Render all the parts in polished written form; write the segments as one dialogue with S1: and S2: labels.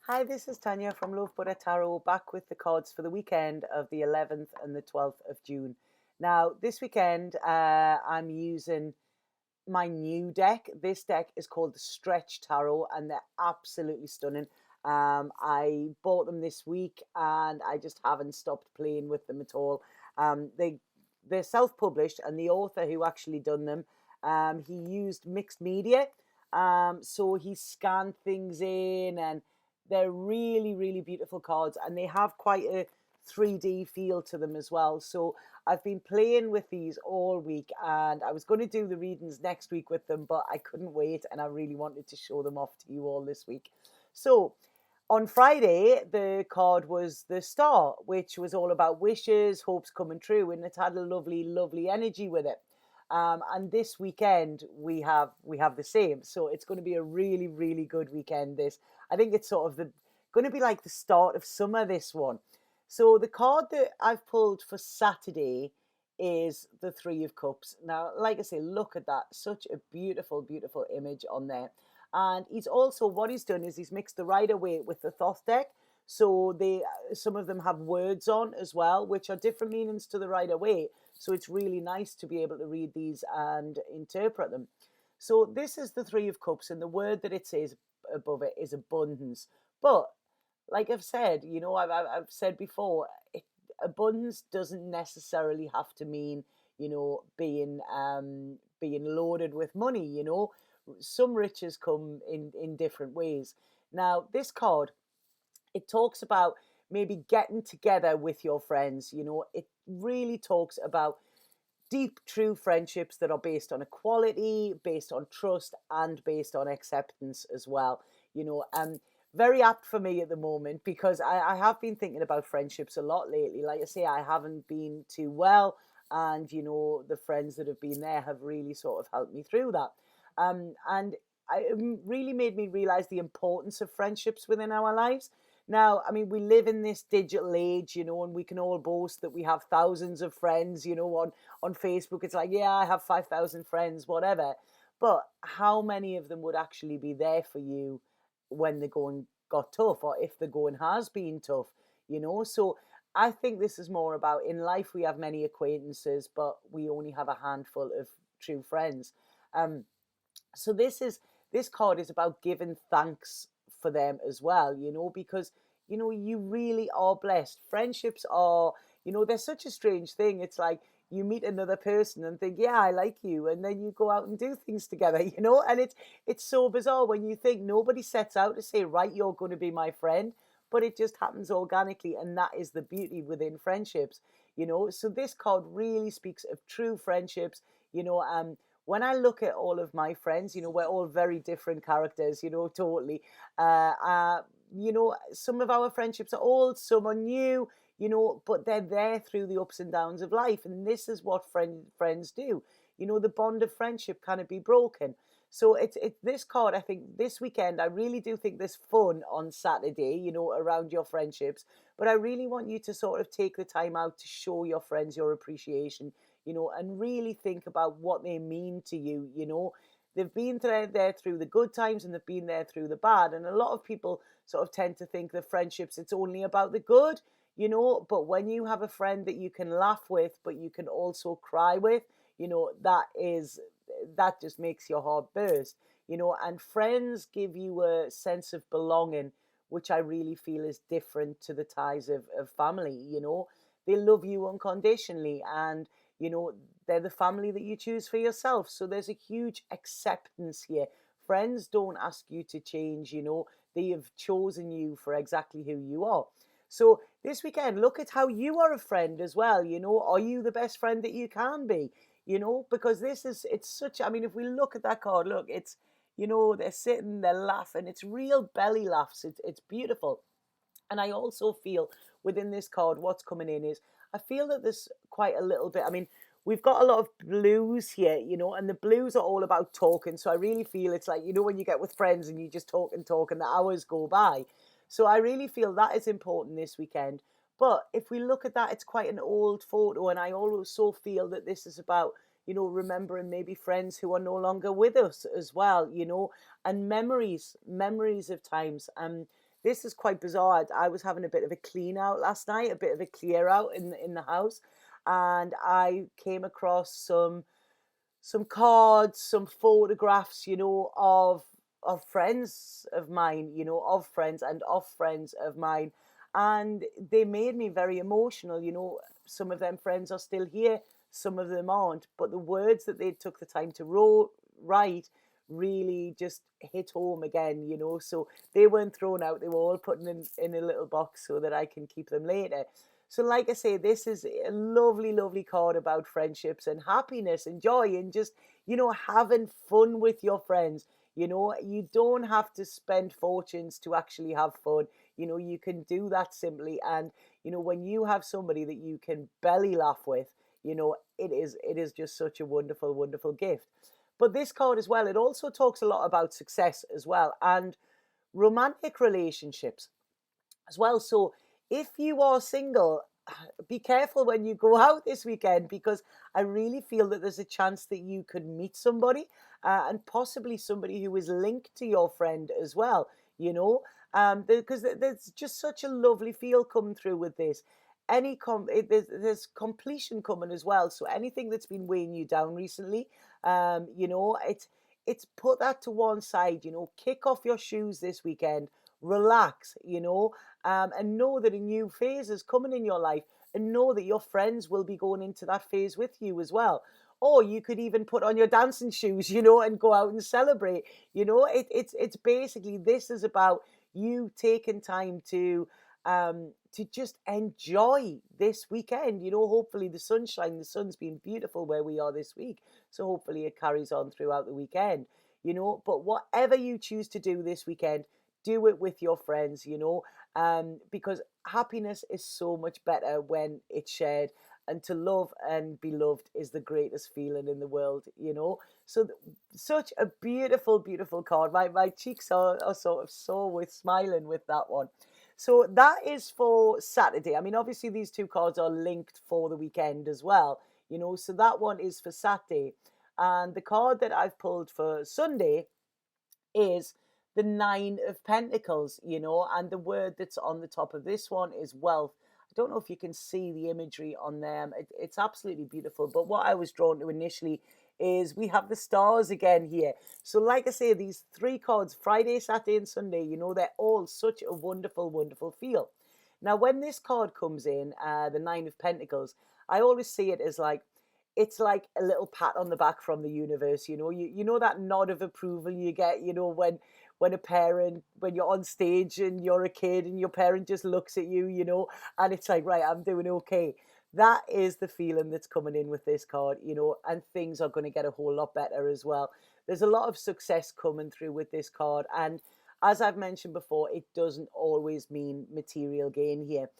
S1: Hi, this is Tanya from Love Buddha Tarot, back with the cards for the weekend of the 11th and the 12th of June. Now, this weekend, I'm using my new deck. This deck is called the Stretch Tarot, and they're absolutely stunning. I bought them this week, and I just haven't stopped playing with them at all. They're self-published, and the author who actually done them, he used mixed media. So he scanned things in, and they're really, really beautiful cards, and they have quite a 3D feel to them as well. So I've been playing with these all week, and I was going to do the readings next week with them, but I couldn't wait, and I really wanted to show them off to you all this week. So on Friday, the card was the Star, which was all about wishes, hopes coming true, and it had a lovely, lovely energy with it. And this weekend we have the same, so it's going to be a really, really good weekend. I think it's sort of the going to be like the start of summer, this one. So the card that I've pulled for Saturday is the Three of Cups. Now, like I say, look at that. Such a beautiful, beautiful image on there. And he's also, what he's done is he's mixed the Rider-Waite with the Thoth deck. So some of them have words on as well, which are different meanings to the Rider-Waite. So it's really nice to be able to read these and interpret them. So this is the Three of Cups, and the word that it says above it is abundance. But like I've said, I've said before, abundance doesn't necessarily have to mean, being loaded with money. Some riches come in different ways. Now, this card, it talks about maybe getting together with your friends. It really talks about deep, true friendships that are based on equality, based on trust, and based on acceptance as well. Very apt for me at the moment, because I have been thinking about friendships a lot lately. Like I say, I haven't been too well, and the friends that have been there have really sort of helped me through that. And it really made me realize the importance of friendships within our lives. Now, I mean, we live in this digital age, and we can all boast that we have thousands of friends, on Facebook. It's like, yeah, I have 5,000 friends, whatever. But how many of them would actually be there for you when the going got tough, or if the going has been tough? So I think this is more about, in life we have many acquaintances, but we only have a handful of true friends. Um, so this card is about giving thanks for them as well, because you really are blessed. Friendships are, they're such a strange thing. It's like you meet another person and think, yeah, I like you, and then you go out and do things together, and it's so bizarre when you think nobody sets out to say, right, you're going to be my friend, but it just happens organically, and that is the beauty within friendships. So this card really speaks of true friendships. When I look at all of my friends, we're all very different characters, totally. Some of our friendships are old, some are new, but they're there through the ups and downs of life. And this is what friends do. The bond of friendship cannot be broken. So it's this card, I think this weekend, I really do think there's fun on Saturday, around your friendships. But I really want you to sort of take the time out to show your friends your appreciation, and really think about what they mean to you. They've been there through the good times, and they've been there through the bad. And a lot of people sort of tend to think that friendships, it's only about the good. But when you have a friend that you can laugh with, but you can also cry with, that just makes your heart burst. And friends give you a sense of belonging, which I really feel is different to the ties of family. They love you unconditionally, and they're the family that you choose for yourself. So there's a huge acceptance here. Friends don't ask you to change. They have chosen you for exactly who you are. So this weekend, look at how you are a friend as well. Are you the best friend that you can be? Because it's such, I mean, if we look at that card, look, they're sitting, they're laughing. It's real belly laughs. It's beautiful. And I also feel within this card, what's coming in is, I feel that there's quite a little bit. I mean, we've got a lot of blues here, and the blues are all about talking. So I really feel it's like, when you get with friends and you just talk and talk and the hours go by. So I really feel that is important this weekend. But if we look at that, it's quite an old photo. And I also feel that this is about, remembering maybe friends who are no longer with us as well, and memories of times. this is quite bizarre. I was having a bit of a clean out last night, a bit of a clear out in the house, and I came across some cards, some photographs, of friends of mine, of friends and of friends of mine. And they made me very emotional. Some of them friends are still here, some of them aren't. But the words that they took the time to write really just hit home again. So they weren't thrown out, they were all put in a little box so that I can keep them later. So, like I say, this is a lovely, lovely card about friendships and happiness and joy and just, having fun with your friends. You don't have to spend fortunes to actually have fun. You can do that simply. And, when you have somebody that you can belly laugh with, it is just such a wonderful, wonderful gift. But this card as well, it also talks a lot about success as well and romantic relationships as well. So if you are single, be careful when you go out this weekend, because I really feel that there's a chance that you could meet somebody, and possibly somebody who is linked to your friend as well, because there's just such a lovely feel coming through with this. There's completion coming as well. So anything that's been weighing you down recently, it's put that to one side. Kick off your shoes this weekend, relax, and know that a new phase is coming in your life, and know that your friends will be going into that phase with you as well. Or you could even put on your dancing shoes, and go out and celebrate. It's basically, this is about you taking time to just enjoy this weekend. Hopefully the sun's been beautiful where we are this week, so hopefully it carries on throughout the weekend. But whatever you choose to do this weekend, do it with your friends, because happiness is so much better when it's shared. And to love and be loved is the greatest feeling in the world. So such a beautiful, beautiful card. My cheeks are sort of sore with smiling with that one. So that is for Saturday. I mean, obviously these two cards are linked for the weekend as well, so that one is for Saturday. And the card that I've pulled for Sunday is the Nine of Pentacles, and the word that's on the top of this one is wealth. I don't know if you can see the imagery on them. It's absolutely beautiful. But what I was drawn to initially is we have the stars again here. So like I say, these three cards, Friday, Saturday and Sunday, they're all such a wonderful, wonderful feel. Now, when this card comes in, the Nine of Pentacles, I always see it as like, it's like a little pat on the back from the universe. You know that nod of approval you get, when a parent, when you're on stage and you're a kid and your parent just looks at you, and it's like, right, I'm doing okay. That is the feeling that's coming in with this card, and things are going to get a whole lot better as well. There's a lot of success coming through with this card. And as I've mentioned before, it doesn't always mean material gain here.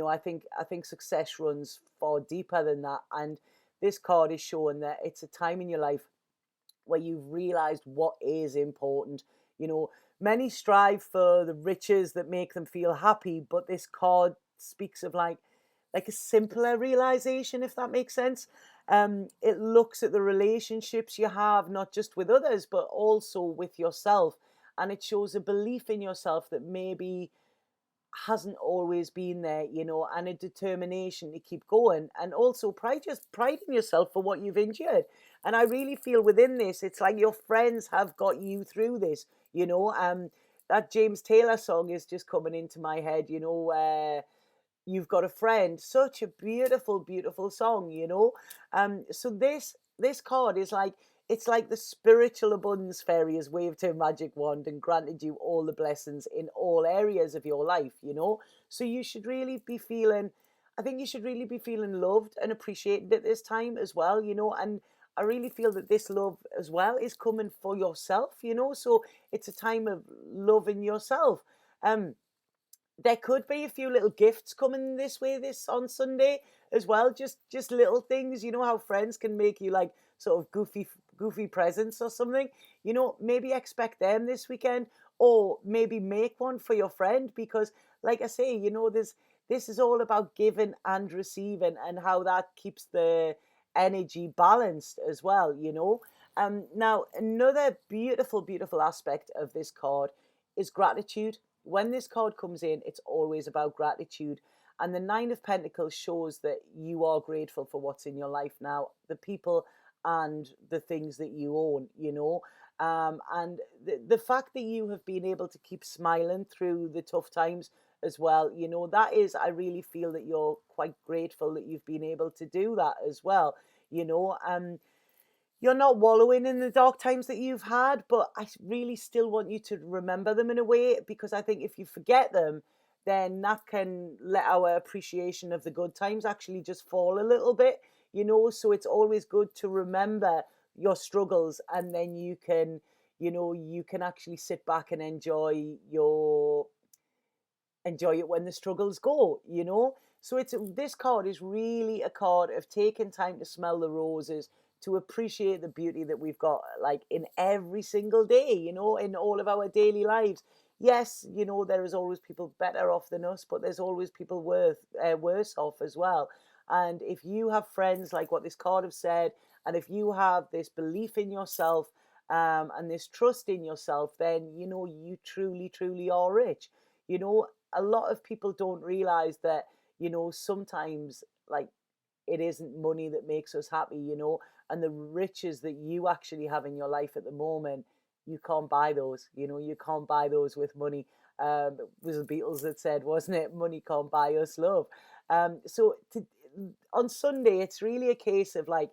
S1: I think success runs far deeper than that. And this card is showing that it's a time in your life where you've realized what is important. Many strive for the riches that make them feel happy, but this card speaks of like a simpler realization, if that makes sense. It looks at the relationships you have, not just with others, but also with yourself. And it shows a belief in yourself that maybe hasn't always been there, and a determination to keep going. And also priding yourself for what you've endured. And I really feel within this, it's like your friends have got you through this. That James Taylor song is just coming into my head, You've Got a Friend. Such a beautiful, beautiful song, So this card is like, it's like the spiritual abundance fairy has waved her magic wand and granted you all the blessings in all areas of your life, So you should really be feeling, I think you should really be feeling loved and appreciated at this time as well, And I really feel that this love as well is coming for yourself, So it's a time of loving yourself. There could be a few little gifts coming this way this on Sunday as well. Just little things, how friends can make you like sort of goofy presents or something. Maybe expect them this weekend, or maybe make one for your friend, because like I say, this is all about giving and receiving, and how that keeps the energy balanced as well. Now another beautiful, beautiful aspect of this card is gratitude. when this card comes in, it's always about gratitude. And the Nine of Pentacles shows that you are grateful for what's in your life now, the people and the things that you own, you know. And the fact that you have been able to keep smiling through the tough times as well, you know, that is, I really feel that you're quite grateful that you've been able to do that as well, you know. You're not wallowing in the dark times that you've had, but I really still want you to remember them in a way, because I think if you forget them, then that can let our appreciation of the good times actually just fall a little bit, you know. So it's always good to remember your struggles, and then you can, you know, you can actually sit back and enjoy it when the struggles go, you know. So it's, this card is really a card of taking time to smell the roses, to appreciate the beauty that we've got, like, in every single day, you know, in all of our daily lives. Yes, you know, there is always people better off than us, but there's always people worse off as well. And if you have friends like what this card have said, and if you have this belief in yourself, and this trust in yourself, then, you know, you truly, truly are rich. You know, a lot of people don't realize that, you know, sometimes, like, it isn't money that makes us happy, you know, and the riches that you actually have in your life at the moment, you can't buy those, you know, you can't buy those with money. It was the Beatles that said, wasn't it? Money can't buy us love. On Sunday, it's really a case of, like,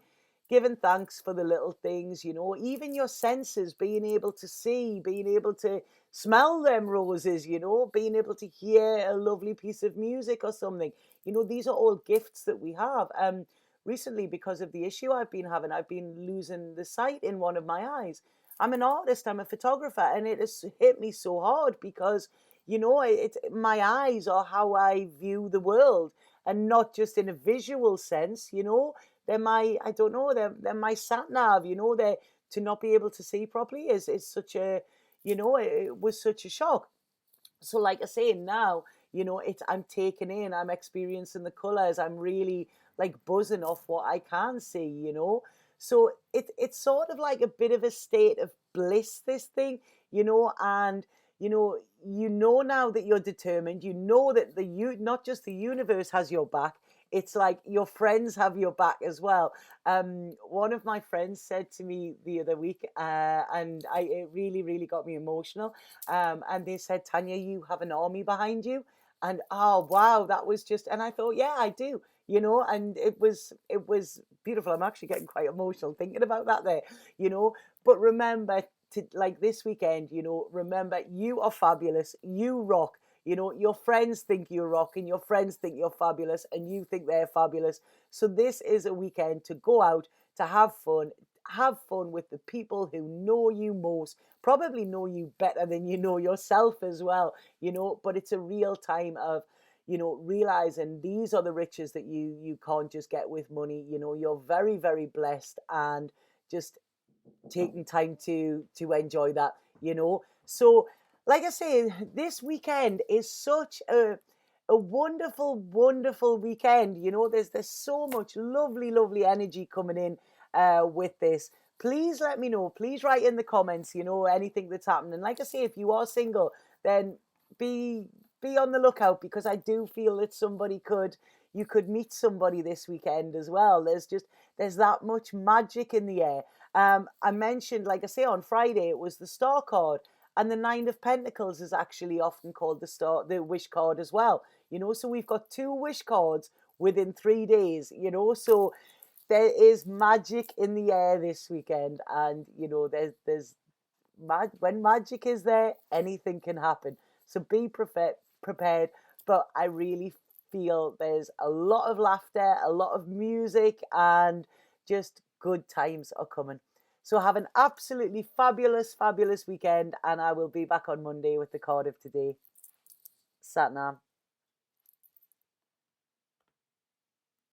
S1: giving thanks for the little things, you know, even your senses, being able to see, being able to smell them roses, you know, being able to hear a lovely piece of music or something. You know, these are all gifts that we have. Recently, because of the issue I've been having, I've been losing the sight in one of my eyes. I'm an artist, I'm a photographer, and it has hit me so hard because, you know, my eyes are how I view the world, and not just in a visual sense, you know. They're my, I don't know, they're my sat nav, you know. They're, to not be able to see properly is such a, you know, it was such a shock. So, like I say, now, you know, it's, I'm taking in, I'm experiencing the colors, I'm really, like, buzzing off what I can see, you know. So it's sort of like a bit of a state of bliss, this thing, you know. And you know now that you're determined, you know that not just the universe has your back, it's like your friends have your back as well. One of my friends said to me the other week, and it really, really got me emotional. And they said, Tanya, you have an army behind you. And oh wow, that was just, and I thought, yeah, I do, you know. And it was beautiful. I'm actually getting quite emotional thinking about that there, you know. But remember to, like, this weekend, you know, remember, you are fabulous, you rock. You know, your friends think you're rocking, your friends think you're fabulous, and you think they're fabulous. So this is a weekend to go out, to have fun with the people who know you most, probably know you better than you know yourself as well, you know. But it's a real time of, you know, realizing these are the riches that you can't just get with money. You know, you're very, very blessed, and just taking time to enjoy that, you know. So, like I say, this weekend is such a wonderful, wonderful weekend. You know, there's so much lovely, lovely energy coming in with this. Please let me know. Please write in the comments, you know, anything that's happening. Like I say, if you are single, then be on the lookout, because I do feel that you could meet somebody this weekend as well. There's that much magic in the air. I mentioned, like I say, on Friday it was the Star card, and the Nine of Pentacles is actually often called the wish card as well. You know, so we've got two wish cards within 3 days. You know, so there is magic in the air this weekend, and you know, there's when magic is there, anything can happen. So be prepared. But I really feel there's a lot of laughter, a lot of music, and just good times are coming. So have an absolutely fabulous, fabulous weekend, and I will be back on Monday with the card of today. Satnam.